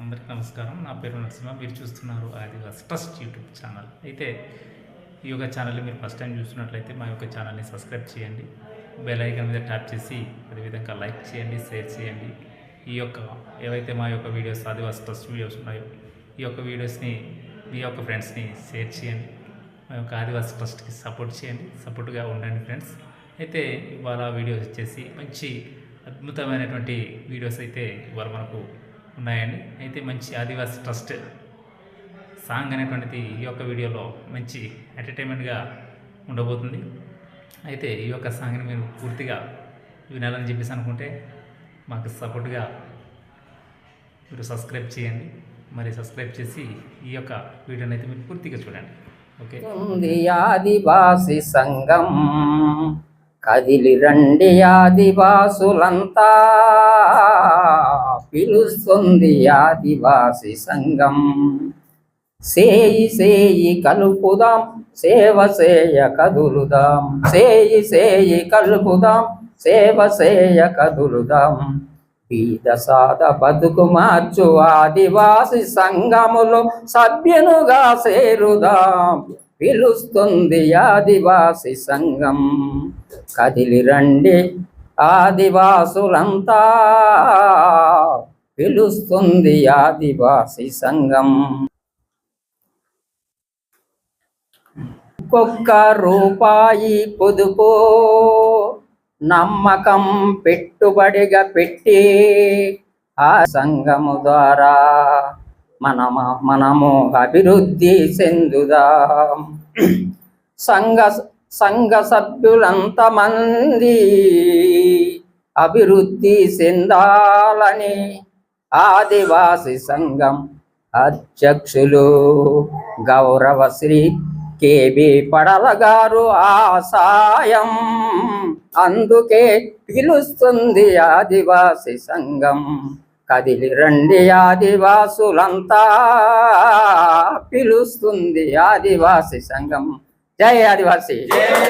అందరికీ నమస్కారం. నా పేరు నరసింహ. మీరు చూస్తున్నారు ఆదివాసి ట్రస్ట్ యూట్యూబ్ ఛానల్. అయితే ఈ యొక్క ఛానల్ని మీరు ఫస్ట్ టైం చూస్తున్నట్లయితే మా యొక్క ఛానల్ని సబ్స్క్రైబ్ చేయండి, బెల్ ఐకాన్ మీద ట్యాప్ చేసి అదేవిధంగా లైక్ చేయండి, షేర్ చేయండి. ఈ యొక్క ఏవైతే మా యొక్క వీడియోస్ ఆదివాసి ట్రస్ట్ వీడియోస్ ఉన్నాయో ఈ యొక్క వీడియోస్ని మీ యొక్క ఫ్రెండ్స్ని షేర్ చేయండి. మా యొక్క ఆదివాసి ట్రస్ట్కి సపోర్ట్ చేయండి, సపోర్ట్గా ఉండండి ఫ్రెండ్స్. అయితే ఇవాళ వీడియోస్ వచ్చేసి మంచి అద్భుతమైనటువంటి వీడియోస్ అయితే ఇవాళ మనకు ఉన్నాయండి. అయితే మంచి ఆదివాసి ట్రస్ట్ సాంగ్ అనేటువంటిది ఈ యొక్క వీడియోలో మంచి ఎంటర్టైన్మెంట్గా ఉండబోతుంది. అయితే ఈ యొక్క సాంగ్ని మీరు పూర్తిగా వినాలని చెప్పేసి అనుకుంటే మాకు సపోర్ట్గా మీరు సబ్స్క్రైబ్ చేయండి. మరి సబ్స్క్రైబ్ చేసి ఈ యొక్క వీడియోని అయితే మీరు పూర్తిగా చూడండి. ఓకే. ఆదివాసి సంఘం కదిలి రండి, ఆదివాసులంతా పిలుస్తుంది ఆదివాసి సంఘం. సేయి సేయి కలుపుదాం, సేవ సేయ కదులుదాం. సేయి సేయి కలుపుదాం, సేవ సేయ కదులుదాం. బీద సాద బతుకు మార్చు ఆదివాసి సంఘములో సభ్యునుగా చేరుదాం. పిలుస్తుంది ఆదివాసి సంఘం. కదిలి రండి ఆదివాసులంతా పిలుస్తుంది ఆదివాసి సంఘం. ఒక్క రూపాయి పొదుపు నమ్మకం పెట్టుబడిగా పెట్టి ఆ సంఘము ద్వారా మనము అభివృద్ధి చెందుదాం. సంఘ సభ్యులంతమంది అభివృద్ధి చెందాలని ఆదివాసి సంఘం అధ్యక్షులు గౌరవ శ్రీ కేబి పడల గారు ఆశయం. అందుకే పిలుస్తుంది ఆదివాసి సంఘం. కదిలి రండి ఆదివాసులంతా పిలుస్తుంది ఆదివాసి సంఘం. జై ఆదివాసి.